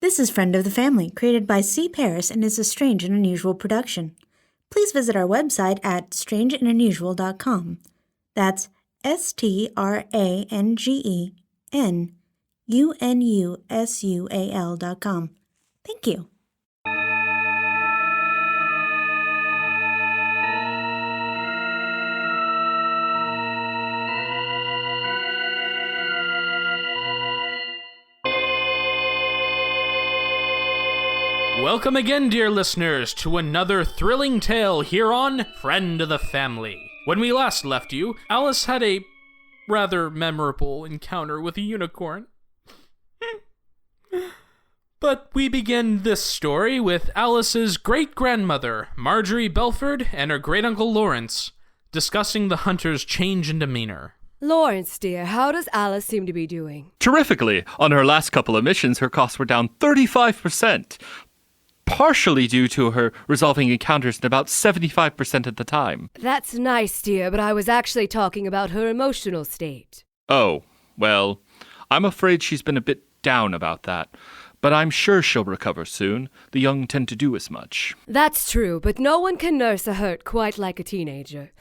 This is Friend of the Family, created by C. Paris and is a strange and unusual production. Please visit our website at strangeandunusual.com. That's STRANGENUNUSUAL.com. Thank you. Welcome again, dear listeners, to another thrilling tale here on Friend of the Family. When we last left you, Alice had a rather memorable encounter with a unicorn. But we begin this story with Alice's great-grandmother, Marjorie Belford, and her great-uncle Lawrence, discussing the hunter's change in demeanor. Lawrence, dear, how does Alice seem to be doing? Terrifically. On her last couple of missions, her costs were down 35%. Partially due to her resolving encounters in about 75% of the time. That's nice, dear, but I was actually talking about her emotional state. Oh, well, I'm afraid she's been a bit down about that. But I'm sure she'll recover soon. The young tend to do as much. That's true, but no one can nurse a hurt quite like a teenager.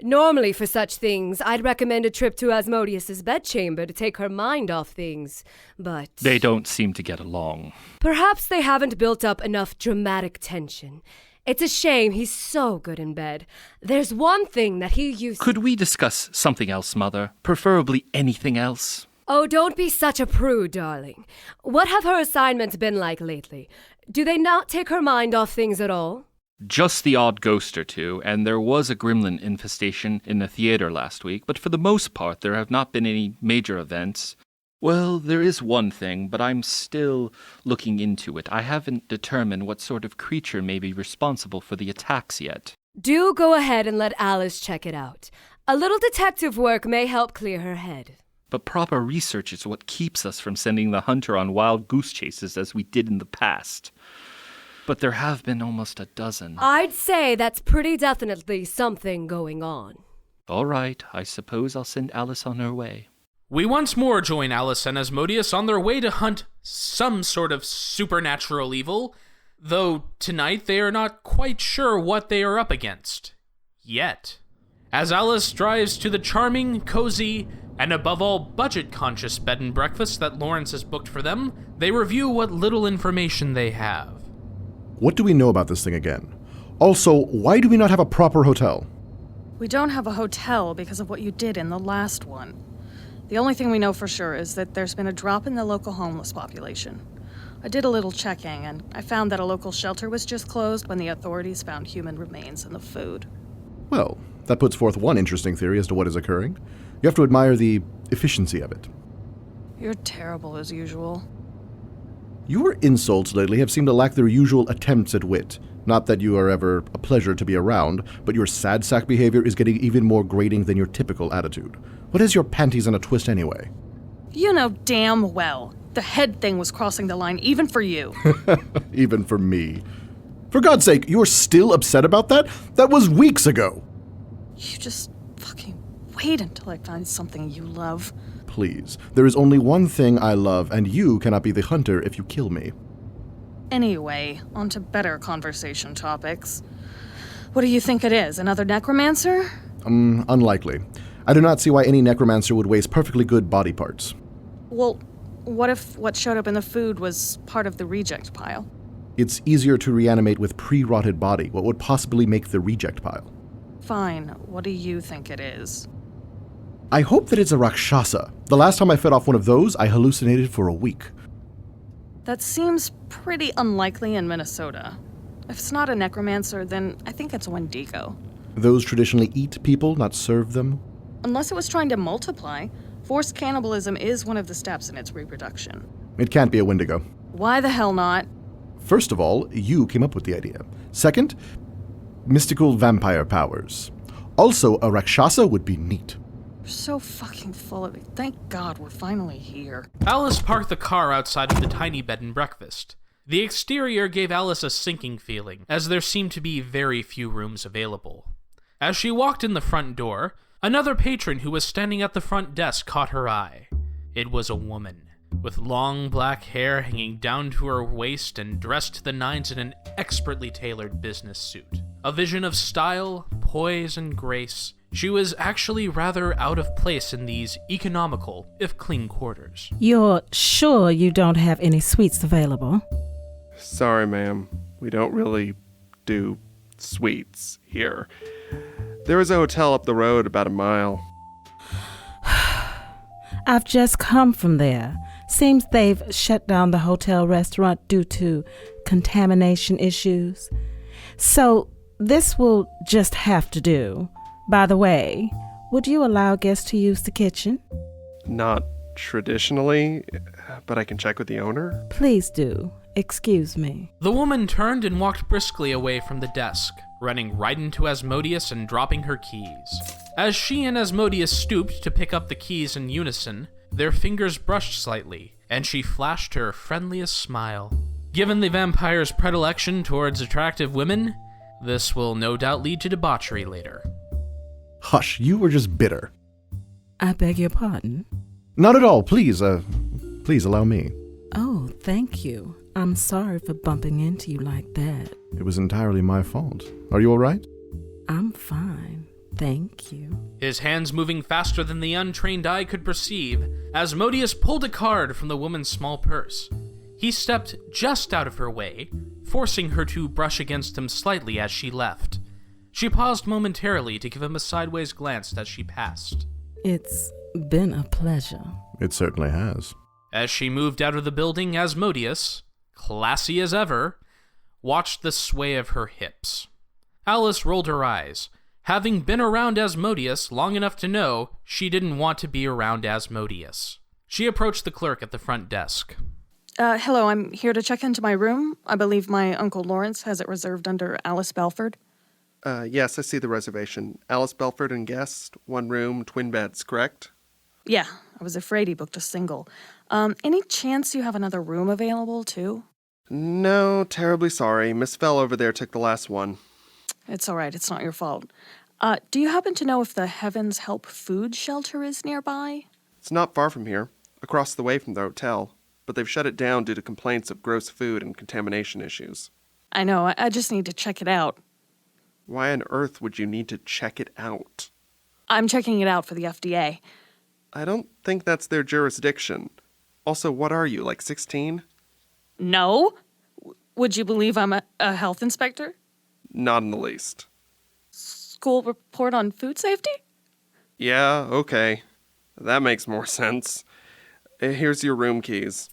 Normally, for such things, I'd recommend a trip to Asmodeus's bedchamber to take her mind off things, but... They don't seem to get along. Perhaps they haven't built up enough dramatic tension. It's a shame he's so good in bed. There's one thing that he used... Could we discuss something else, Mother? Preferably anything else? Oh, don't be such a prude, darling. What have her assignments been like lately? Do they not take her mind off things at all? Just the odd ghost or two, and there was a gremlin infestation in the theater last week, but for the most part there have not been any major events. Well, there is one thing, but I'm still looking into it. I haven't determined what sort of creature may be responsible for the attacks yet. Do go ahead and let Alice check it out. A little detective work may help clear her head. But proper research is what keeps us from sending the hunter on wild goose chases as we did in the past. But there have been almost a dozen. I'd say that's pretty definitely something going on. All right, I suppose I'll send Alice on her way. We once more join Alice and Asmodeus on their way to hunt some sort of supernatural evil, though tonight they are not quite sure what they are up against. Yet. As Alice drives to the charming, cozy, and above all budget-conscious bed and breakfast that Lawrence has booked for them, they review what little information they have. What do we know about this thing again? Also, why do we not have a proper hotel? We don't have a hotel because of what you did in the last one. The only thing we know for sure is that there's been a drop in the local homeless population. I did a little checking, and I found that a local shelter was just closed when the authorities found human remains in the food. Well, that puts forth one interesting theory as to what is occurring. You have to admire the efficiency of it. You're terrible as usual. Your insults lately have seemed to lack their usual attempts at wit. Not that you are ever a pleasure to be around, but your sad sack behavior is getting even more grating than your typical attitude. What is your panties in a twist anyway? You know damn well. The head thing was crossing the line even for you. Even for me. For God's sake, you're still upset about that? That was weeks ago. You just fucking wait until I find something you love. Please, there is only one thing I love, and you cannot be the hunter if you kill me. Anyway, on to better conversation topics. What do you think it is, another necromancer? Unlikely. I do not see why any necromancer would waste perfectly good body parts. Well, what if what showed up in the food was part of the reject pile? It's easier to reanimate with pre-rotted body. What would possibly make the reject pile? Fine, what do you think it is? I hope that it's a Rakshasa. The last time I fed off one of those, I hallucinated for a week. That seems pretty unlikely in Minnesota. If it's not a necromancer, then I think it's a Wendigo. Those traditionally eat people, not serve them? Unless it was trying to multiply. Forced cannibalism is one of the steps in its reproduction. It can't be a Wendigo. Why the hell not? First of all, you came up with the idea. Second, mystical vampire powers. Also, a Rakshasa would be neat. You're so fucking full of it. Thank God we're finally here. Alice parked the car outside of the tiny bed and breakfast. The exterior gave Alice a sinking feeling, as there seemed to be very few rooms available. As she walked in the front door, another patron who was standing at the front desk caught her eye. It was a woman. with long black hair hanging down to her waist and dressed to the nines in an expertly tailored business suit. A vision of style, poise, and grace, she was actually rather out of place in these economical, if clean quarters. You're sure you don't have any suites available? Sorry, ma'am. We don't really do suites here. There is a hotel up the road about a mile. I've just come from there. Seems they've shut down the hotel restaurant due to contamination issues. So this will just have to do. By the way, would you allow guests to use the kitchen? Not traditionally, but I can check with the owner. Please do. Excuse me. The woman turned and walked briskly away from the desk, running right into Asmodeus and dropping her keys. As she and Asmodeus stooped to pick up the keys in unison, their fingers brushed slightly, and she flashed her friendliest smile. Given the vampire's predilection towards attractive women, this will no doubt lead to debauchery later. Hush, you were just bitter. I beg your pardon? Not at all. Please allow me. Oh, thank you. I'm sorry for bumping into you like that. It was entirely my fault. Are you all right? I'm fine. Thank you. His hands moving faster than the untrained eye could perceive, Asmodeus pulled a card from the woman's small purse. He stepped just out of her way, forcing her to brush against him slightly as she left. She paused momentarily to give him a sideways glance as she passed. It's been a pleasure. It certainly has. As she moved out of the building, Asmodeus, classy as ever, watched the sway of her hips. Alice rolled her eyes, having been around Asmodeus long enough to know she didn't want to be around Asmodeus. She approached the clerk at the front desk. Hello, I'm here to check into my room. I believe my Uncle Lawrence has it reserved under Alice Belford. Yes, I see the reservation. Alice Belford and guest, 1 room, twin beds, correct? Yeah, I was afraid he booked a single. Any chance you have another room available, too? No, terribly sorry. Miss Fell over there took the last one. It's all right, it's not your fault. Do you happen to know if the Heavens Help food shelter is nearby? It's not far from here, across the way from the hotel, but they've shut it down due to complaints of gross food and contamination issues. I know, I just need to check it out. Why on earth would you need to check it out? I'm checking it out for the FDA. I don't think that's their jurisdiction. Also, what are you, like 16? No? Would you believe I'm a health inspector? Not in the least. School report on food safety? Yeah, okay. That makes more sense. Here's your room keys.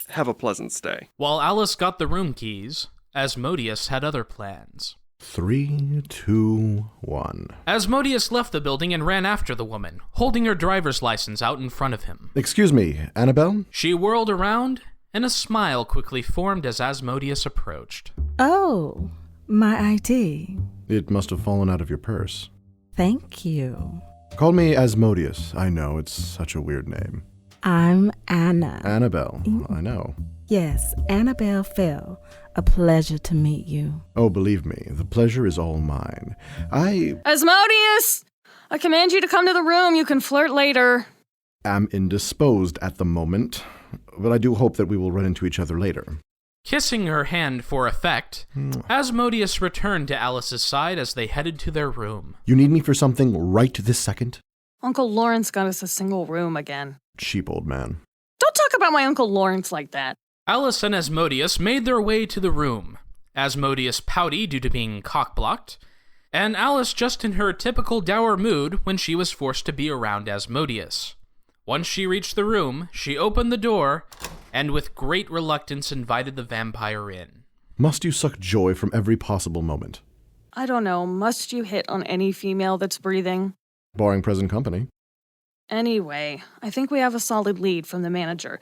Have a pleasant stay. While Alice got the room keys, Asmodeus had other plans. 3, 2, 1. Asmodeus left the building and ran after the woman, holding her driver's license out in front of him. Excuse me, Annabelle? She whirled around, and a smile quickly formed as Asmodeus approached. Oh, my ID. It must have fallen out of your purse. Thank you. Call me Asmodeus. I know, it's such a weird name. I'm Anna. Annabelle, I know. Yes, Annabelle Fell. A pleasure to meet you. Oh, believe me, the pleasure is all mine. Asmodeus! I command you to come to the room. You can flirt later. Am indisposed at the moment, but I do hope that we will run into each other later. Kissing her hand for effect, Asmodeus returned to Alice's side as they headed to their room. You need me for something right this second? Uncle Lawrence got us a single room again. Cheap old man. Don't talk about my Uncle Lawrence like that. Alice and Asmodeus made their way to the room, Asmodeus pouty due to being cock-blocked, and Alice just in her typical dour mood when she was forced to be around Asmodeus. Once she reached the room, she opened the door, and with great reluctance invited the vampire in. Must you suck joy from every possible moment? I don't know, must you hit on any female that's breathing? Barring present company. Anyway, I think we have a solid lead from the manager.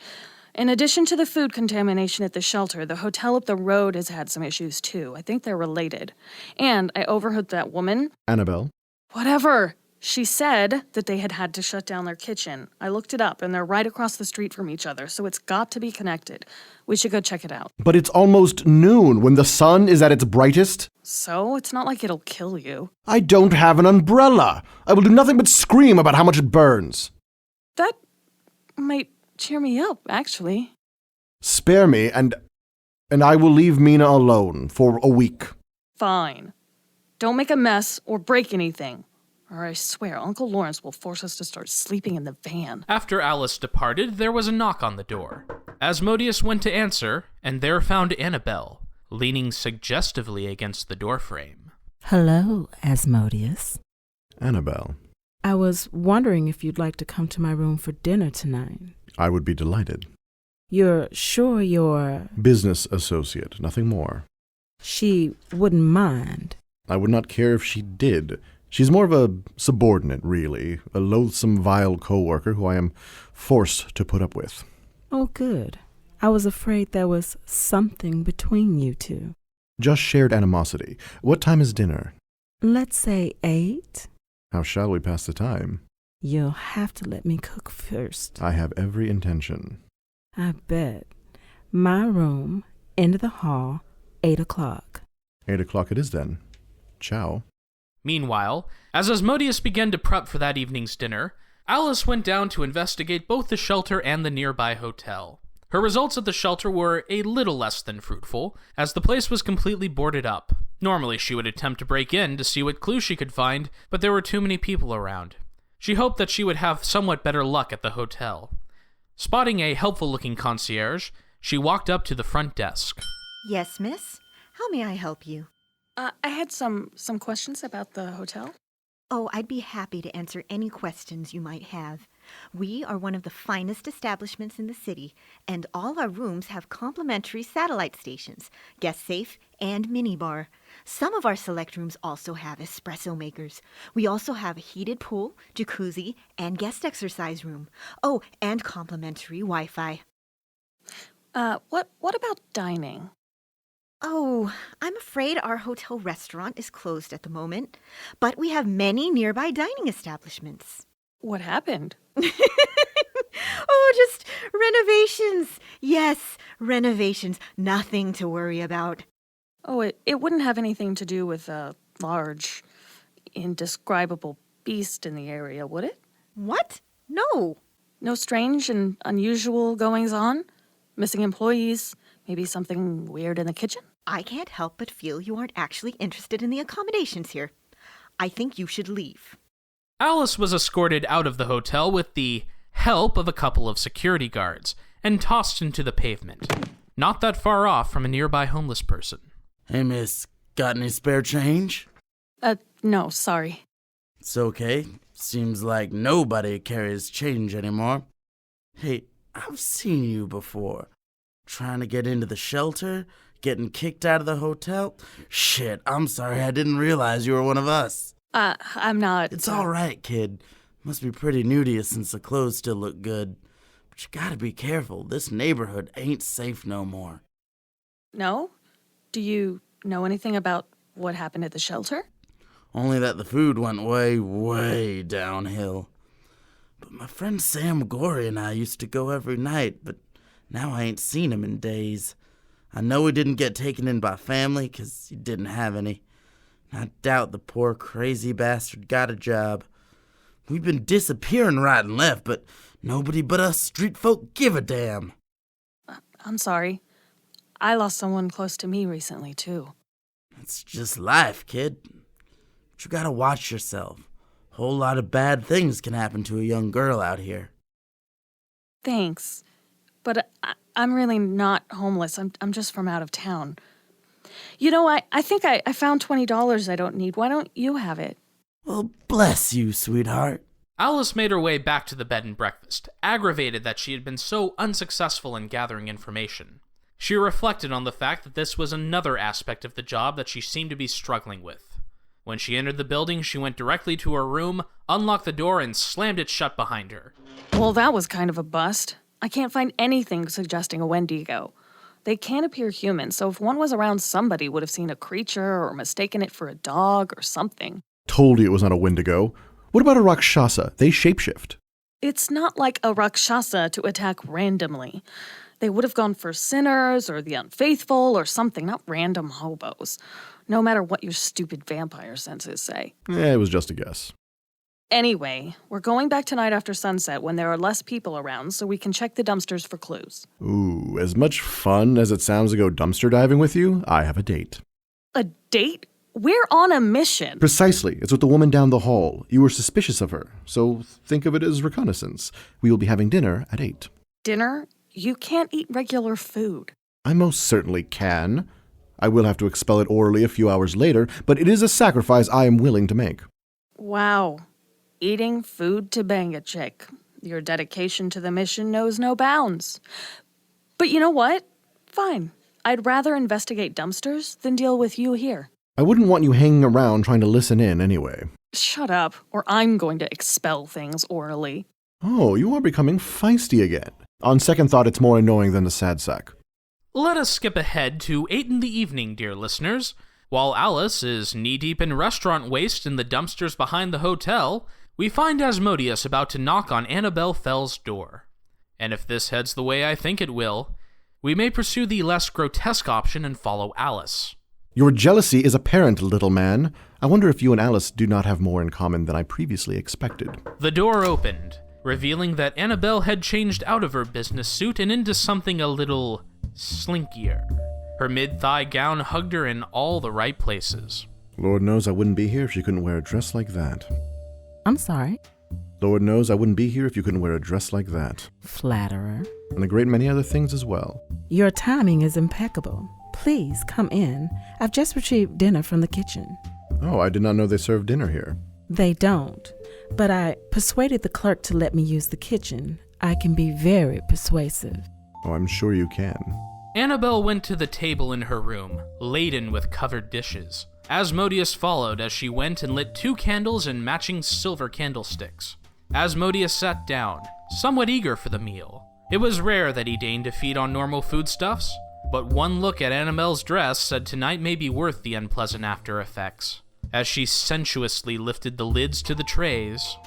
In addition to the food contamination at the shelter, the hotel up the road has had some issues too. I think they're related. And I overheard that woman... Annabelle? Whatever. She said that they had to shut down their kitchen. I looked it up, and they're right across the street from each other, so it's got to be connected. We should go check it out. But it's almost noon when the sun is at its brightest. So? It's not like it'll kill you. I don't have an umbrella. I will do nothing but scream about how much it burns. That might cheer me up, actually. Spare me, and I will leave Mina alone for a week. Fine. Don't make a mess or break anything, or I swear Uncle Lawrence will force us to start sleeping in the van. After Alice departed, there was a knock on the door. Asmodeus went to answer, and there found Annabelle, leaning suggestively against the doorframe. Hello, Asmodeus. Annabelle, I was wondering if you'd like to come to my room for dinner tonight. I would be delighted. You're sure your... Business associate, nothing more. She wouldn't mind. I would not care if she did. She's more of a subordinate, really. A loathsome, vile co-worker who I am forced to put up with. Oh, good. I was afraid there was something between you two. Just shared animosity. What time is dinner? Let's say 8. How shall we pass the time? You'll have to let me cook first. I have every intention. I bet. My room, end of the hall, 8 o'clock. 8 o'clock it is then. Ciao. Meanwhile, as Asmodeus began to prep for that evening's dinner, Alice went down to investigate both the shelter and the nearby hotel. Her results at the shelter were a little less than fruitful, as the place was completely boarded up. Normally she would attempt to break in to see what clues she could find, but there were too many people around. She hoped that she would have somewhat better luck at the hotel. Spotting a helpful-looking concierge, she walked up to the front desk. Yes, miss? How may I help you? I had some questions about the hotel. Oh, I'd be happy to answer any questions you might have. We are one of the finest establishments in the city, and all our rooms have complimentary satellite stations, guest safe, and minibar. Some of our select rooms also have espresso makers. We also have a heated pool, jacuzzi, and guest exercise room. Oh, and complimentary Wi-Fi. What about dining? Oh, I'm afraid our hotel restaurant is closed at the moment, but we have many nearby dining establishments. What happened? Oh, just renovations. Yes, renovations. Nothing to worry about. Oh, it wouldn't have anything to do with a large, indescribable beast in the area, would it? What? No. No strange and unusual goings-on? Missing employees? Maybe something weird in the kitchen? I can't help but feel you aren't actually interested in the accommodations here. I think you should leave. Alice was escorted out of the hotel with the help of a couple of security guards and tossed into the pavement, not that far off from a nearby homeless person. Hey, miss, got any spare change? No, sorry. It's okay. Seems like nobody carries change anymore. Hey, I've seen you before. Trying to get into the shelter? Getting kicked out of the hotel? Shit, I'm sorry, I didn't realize you were one of us. I'm not... It's all right, kid. Must be pretty new to you since the clothes still look good. But you gotta be careful. This neighborhood ain't safe no more. No? Do you know anything about what happened at the shelter? Only that the food went way, way downhill. But my friend Sam Gorey and I used to go every night, but now I ain't seen him in days. I know he didn't get taken in by family, 'cause he didn't have any. I doubt the poor crazy bastard got a job. We've been disappearing right and left, but nobody but us street folk give a damn. I'm sorry. I lost someone close to me recently, too. It's just life, kid. But you gotta watch yourself. A whole lot of bad things can happen to a young girl out here. Thanks. But I'm really not homeless. I'm just from out of town. You know, I think I found $20 I don't need. Why don't you have it? Well, bless you, sweetheart. Alice made her way back to the bed and breakfast, aggravated that she had been so unsuccessful in gathering information. She reflected on the fact that this was another aspect of the job that she seemed to be struggling with. When she entered the building, she went directly to her room, unlocked the door, and slammed it shut behind her. Well, that was kind of a bust. I can't find anything suggesting a Wendigo. They can't appear human, so if one was around, somebody would have seen a creature or mistaken it for a dog or something. Told you it was not a Wendigo. What about a Rakshasa? They shapeshift. It's not like a Rakshasa to attack randomly. They would have gone for sinners or the unfaithful or something, not random hobos. No matter what your stupid vampire senses say. It was just a guess. Anyway, we're going back tonight after sunset when there are less people around so we can check the dumpsters for clues. Ooh, as much fun as it sounds to go dumpster diving with you, I have a date. A date? We're on a mission. Precisely. It's with the woman down the hall. You were suspicious of her, so think of it as reconnaissance. We will be having dinner at 8. Dinner? You can't eat regular food. I most certainly can. I will have to expel it orally a few hours later, but it is a sacrifice I am willing to make. Wow. Eating food to bang a chick. Your dedication to the mission knows no bounds. But you know what? Fine. I'd rather investigate dumpsters than deal with you here. I wouldn't want you hanging around trying to listen in anyway. Shut up, or I'm going to expel things orally. Oh, you are becoming feisty again. On second thought, it's more annoying than the sad sack. Let us skip ahead to 8 in the evening, dear listeners. While Alice is knee-deep in restaurant waste in the dumpsters behind the hotel, we find Asmodeus about to knock on Annabelle Fell's door. And if this heads the way I think it will, we may pursue the less grotesque option and follow Alice. Your jealousy is apparent, little man. I wonder if you and Alice do not have more in common than I previously expected. The door opened, revealing that Annabelle had changed out of her business suit and into something a little slinkier. Her mid-thigh gown hugged her in all the right places. Lord knows I wouldn't be here if she couldn't wear a dress like that. I'm sorry. Lord knows I wouldn't be here if you couldn't wear a dress like that. Flatterer. And a great many other things as well. Your timing is impeccable. Please come in. I've just retrieved dinner from the kitchen. Oh, I did not know they served dinner here. They don't, but I persuaded the clerk to let me use the kitchen. I can be very persuasive. Oh, I'm sure you can. Annabelle went to the table in her room, laden with covered dishes. Asmodeus followed as she went and lit 2 candles in matching silver candlesticks. Asmodeus sat down, somewhat eager for the meal. It was rare that he deigned to feed on normal foodstuffs, but one look at Annabelle's dress said tonight may be worth the unpleasant after effects. As she sensuously lifted the lids to the trays,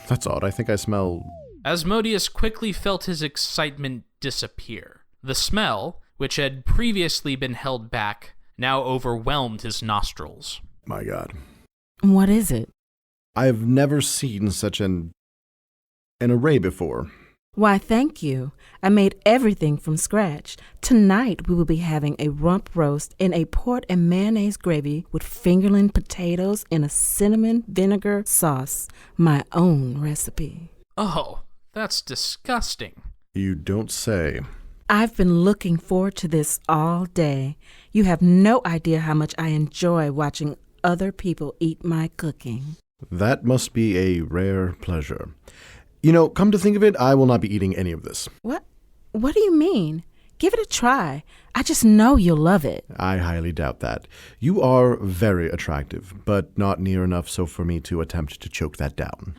That's odd. I think I smell... Asmodeus quickly felt his excitement disappear. The smell, which had previously been held back, now overwhelmed his nostrils. My God. What is it? I've never seen such an array before. Why, thank you. I made everything from scratch. Tonight we will be having a rump roast in a port and mayonnaise gravy with fingerling potatoes in a cinnamon vinegar sauce. My own recipe. Oh, that's disgusting. You don't say. I've been looking forward to this all day. You have no idea how much I enjoy watching other people eat my cooking. That must be a rare pleasure. You know, come to think of it, I will not be eating any of this. What? What do you mean? Give it a try. I just know you'll love it. I highly doubt that. You are very attractive, but not near enough so for me to attempt to choke that down.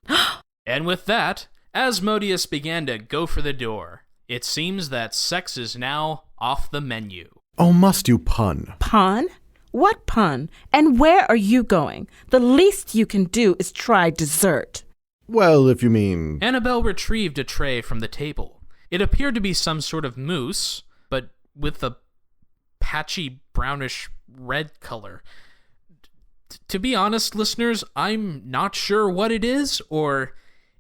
And with that, Asmodeus began to go for the door. It seems that sex is now off the menu. Oh, must you pun? Pun? What pun? And where are you going? The least you can do is try dessert. Well, if you mean... Annabelle retrieved a tray from the table. It appeared to be some sort of mousse, but with a patchy brownish red color. To be honest, listeners, I'm not sure what it is, or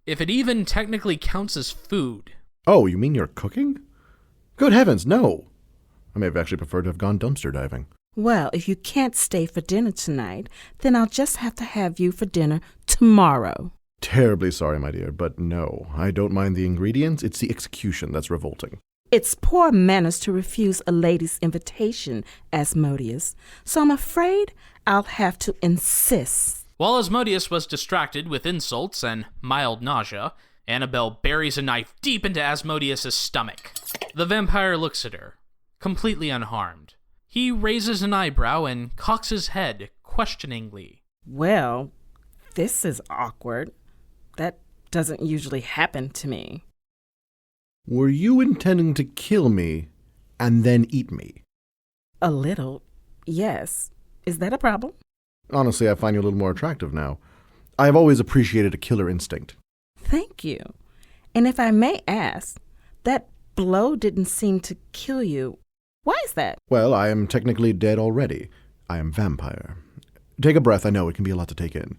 if it even technically counts as food. Oh, you mean you're cooking? Good heavens, no. I may have actually preferred to have gone dumpster diving. Well, if you can't stay for dinner tonight, then I'll just have to have you for dinner tomorrow. Terribly sorry, my dear, but no. I don't mind the ingredients. It's the execution that's revolting. It's poor manners to refuse a lady's invitation, Asmodeus, so I'm afraid I'll have to insist. While Asmodeus was distracted with insults and mild nausea, Annabelle buries a knife deep into Asmodeus' stomach. The vampire looks at her, completely unharmed. He raises an eyebrow and cocks his head questioningly. Well, this is awkward. That doesn't usually happen to me. Were you intending to kill me and then eat me? A little, yes. Is that a problem? Honestly, I find you a little more attractive now. I have always appreciated a killer instinct. Thank you. And if I may ask, that blow didn't seem to kill you. Why is that? Well, I am technically dead already. I am vampire. Take a breath. I know it can be a lot to take in.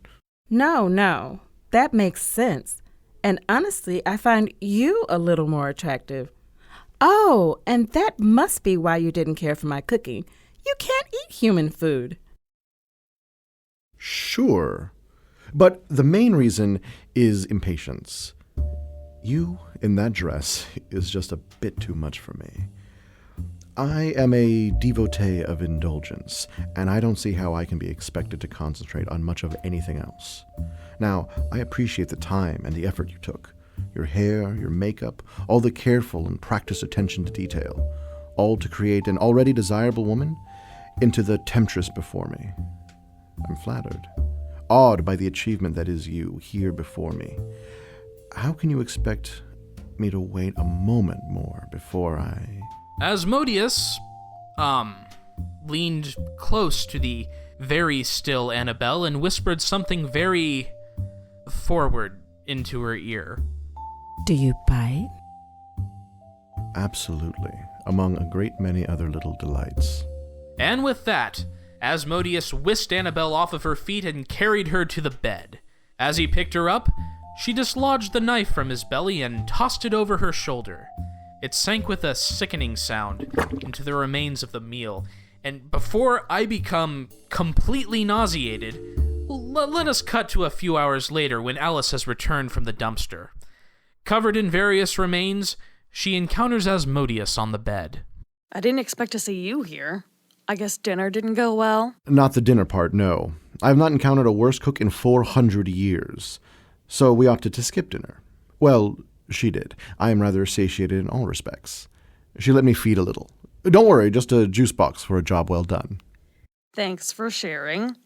No, that makes sense. And honestly, I find you a little more attractive. Oh, and that must be why you didn't care for my cooking. You can't eat human food. Sure. But the main reason is impatience. You in that dress is just a bit too much for me. I am a devotee of indulgence, and I don't see how I can be expected to concentrate on much of anything else. Now, I appreciate the time and the effort you took. Your hair, your makeup, all the careful and practiced attention to detail, all to create an already desirable woman into the temptress before me. I'm flattered, awed by the achievement that is you here before me. How can you expect me to wait a moment more before I... Asmodeus, leaned close to the very still Annabelle and whispered something very forward into her ear. Do you bite? Absolutely, among a great many other little delights. And with that, Asmodeus whisked Annabelle off of her feet and carried her to the bed. As he picked her up, she dislodged the knife from his belly and tossed it over her shoulder. It sank with a sickening sound into the remains of the meal, and before I become completely nauseated, let us cut to a few hours later when Alice has returned from the dumpster. Covered in various remains, she encounters Asmodeus on the bed. I didn't expect to see you here. I guess dinner didn't go well? Not the dinner part, no. I have not encountered a worse cook in 400 years. So we opted to skip dinner. Well, she did. I am rather satiated in all respects. She let me feed a little. Don't worry, just a juice box for a job well done. Thanks for sharing.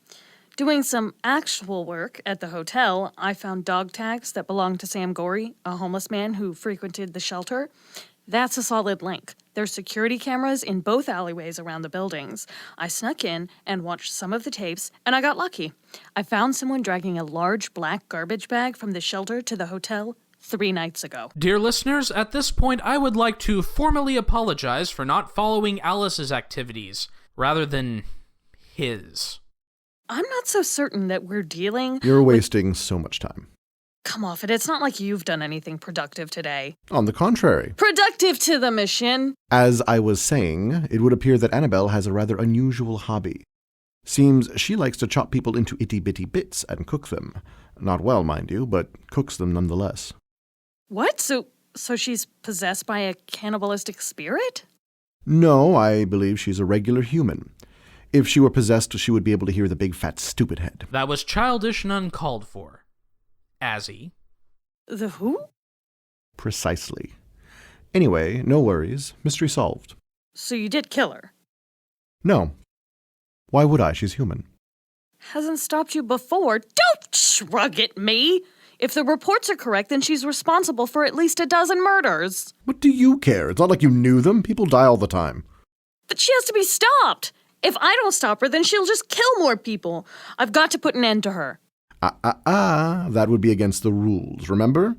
Doing some actual work at the hotel, I found dog tags that belonged to Sam Gorey, a homeless man who frequented the shelter. That's a solid link. There's security cameras in both alleyways around the buildings. I snuck in and watched some of the tapes, and I got lucky. I found someone dragging a large black garbage bag from the shelter to the hotel 3 nights ago. Dear listeners, at this point I would like to formally apologize for not following Alice's activities, rather than his. I'm not so certain that we're dealing... You're wasting so much time. Come off it, it's not like you've done anything productive today. On the contrary. Productive to the mission! As I was saying, it would appear that Annabelle has a rather unusual hobby. Seems she likes to chop people into itty-bitty bits and cook them. Not well, mind you, but cooks them nonetheless. What? So she's possessed by a cannibalistic spirit? No, I believe she's a regular human. If she were possessed, she would be able to hear the big fat stupid head. That was childish and uncalled for. Azzy. The who? Precisely. Anyway, no worries. Mystery solved. So you did kill her? No. Why would I? She's human. Hasn't stopped you before. Don't shrug at me! If the reports are correct, then she's responsible for at least a dozen murders. What do you care? It's not like you knew them. People die all the time. But she has to be stopped! If I don't stop her, then she'll just kill more people. I've got to put an end to her. That would be against the rules, remember?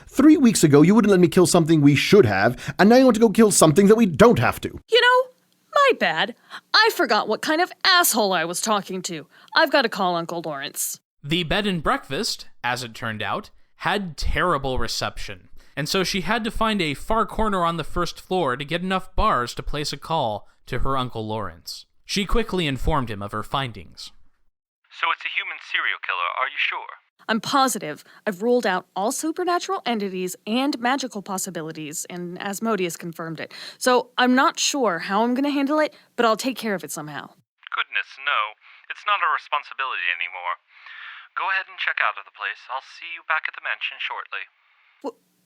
3 weeks ago, you wouldn't let me kill something we should have, and now you want to go kill something that we don't have to. You know, my bad. I forgot what kind of asshole I was talking to. I've got to call Uncle Lawrence. The bed and breakfast, as it turned out, had terrible reception, and so she had to find a far corner on the first floor to get enough bars to place a call to her Uncle Lawrence. She quickly informed him of her findings. So it's a human serial killer, are you sure? I'm positive. I've ruled out all supernatural entities and magical possibilities, and Asmodeus confirmed it. So I'm not sure how I'm going to handle it, but I'll take care of it somehow. Goodness, no. It's not our responsibility anymore. Go ahead and check out of the place. I'll see you back at the mansion shortly.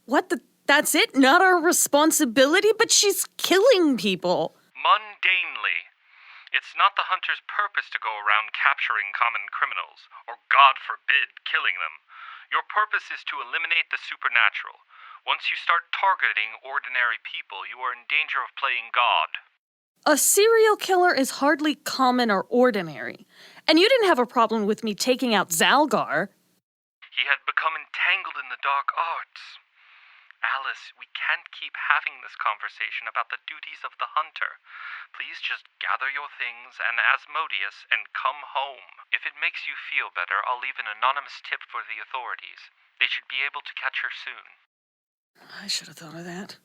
What the? That's it? Not our responsibility? But she's killing people. Mundanely. It's not the hunter's purpose to go around capturing common criminals, or God forbid, killing them. Your purpose is to eliminate the supernatural. Once you start targeting ordinary people, you are in danger of playing God. A serial killer is hardly common or ordinary. And you didn't have a problem with me taking out Zalgar. He had become entangled in the dark arts. Alice, we can't keep having this conversation about the duties of the hunter. Please just gather your things and Asmodeus and come home. If it makes you feel better, I'll leave an anonymous tip for the authorities. They should be able to catch her soon. I should have thought of that.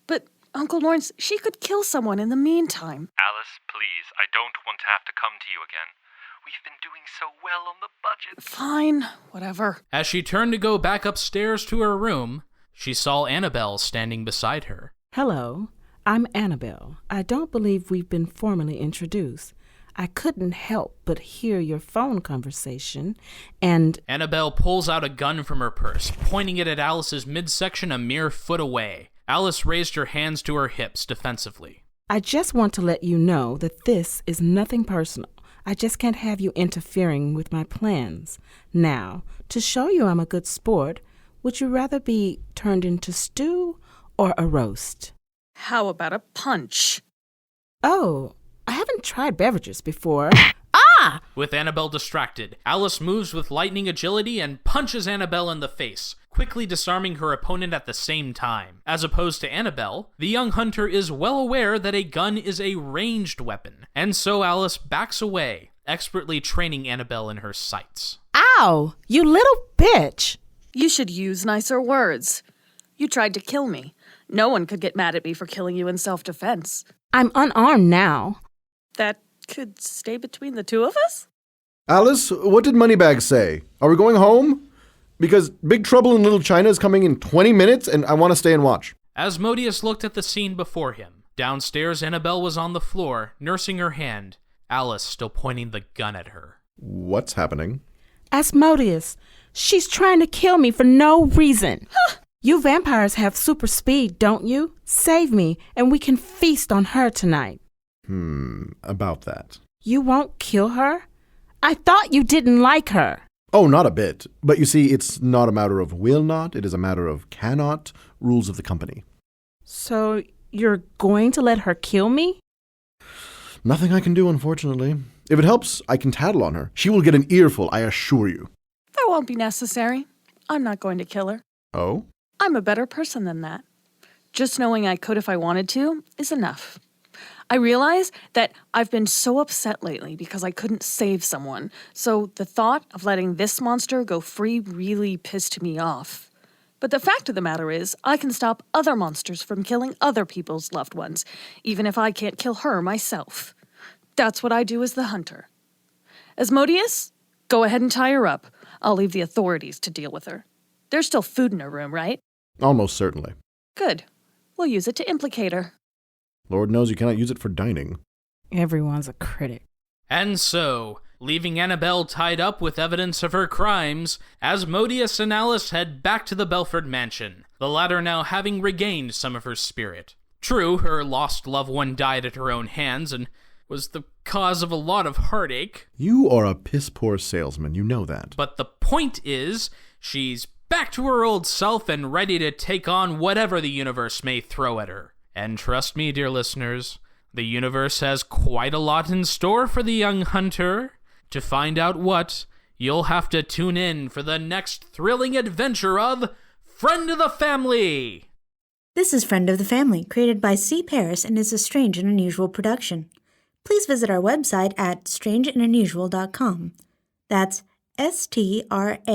But, Uncle Lawrence, she could kill someone in the meantime. Alice, please, I don't want to have to come to you again. We've been doing so well on the budget. Fine, whatever. As she turned to go back upstairs to her room, she saw Annabelle standing beside her. Hello, I'm Annabelle. I don't believe we've been formally introduced. I couldn't help but hear your phone conversation, and... Annabelle pulls out a gun from her purse, pointing it at Alice's midsection a mere foot away. Alice raised her hands to her hips defensively. I just want to let you know that this is nothing personal. I just can't have you interfering with my plans. Now, to show you I'm a good sport, would you rather be turned into stew or a roast? How about a punch? Oh, I haven't tried beverages before. With Annabelle distracted, Alice moves with lightning agility and punches Annabelle in the face, quickly disarming her opponent at the same time. As opposed to Annabelle, the young hunter is well aware that a gun is a ranged weapon, and so Alice backs away, expertly training Annabelle in her sights. Ow, you little bitch! You should use nicer words. You tried to kill me. No one could get mad at me for killing you in self-defense. I'm unarmed now. That could stay between the two of us? Alice, what did Moneybags say? Are we going home? Because Big Trouble in Little China is coming in 20 minutes, and I want to stay and watch. Asmodeus looked at the scene before him. Downstairs, Annabelle was on the floor, nursing her hand, Alice still pointing the gun at her. What's happening? Asmodeus, she's trying to kill me for no reason. You vampires have super speed, don't you? Save me, and we can feast on her tonight. About that. You won't kill her? I thought you didn't like her. Oh, not a bit. But you see, it's not a matter of will not, it is a matter of cannot, rules of the company. So you're going to let her kill me? Nothing I can do, unfortunately. If it helps, I can tattle on her. She will get an earful, I assure you. That won't be necessary. I'm not going to kill her. Oh? I'm a better person than that. Just knowing I could if I wanted to is enough. I realize that I've been so upset lately because I couldn't save someone, so the thought of letting this monster go free really pissed me off. But the fact of the matter is, I can stop other monsters from killing other people's loved ones, even if I can't kill her myself. That's what I do as the hunter. Asmodeus, go ahead and tie her up. I'll leave the authorities to deal with her. There's still food in her room, right? Almost certainly. Good. We'll use it to implicate her. Lord knows you cannot use it for dining. Everyone's a critic. And so, leaving Annabelle tied up with evidence of her crimes, Asmodeus and Alice head back to the Belford mansion, the latter now having regained some of her spirit. True, her lost loved one died at her own hands and was the cause of a lot of heartache. You are a piss-poor salesman, you know that. But the point is, she's back to her old self and ready to take on whatever the universe may throw at her. And trust me, dear listeners, the universe has quite a lot in store for the young hunter. To find out what, you'll have to tune in for the next thrilling adventure of Friend of the Family! This is Friend of the Family, created by C. Paris and is a strange and unusual production. Please visit our website at strangeandunusual.com. That's STRANGENUNUSUAL.com.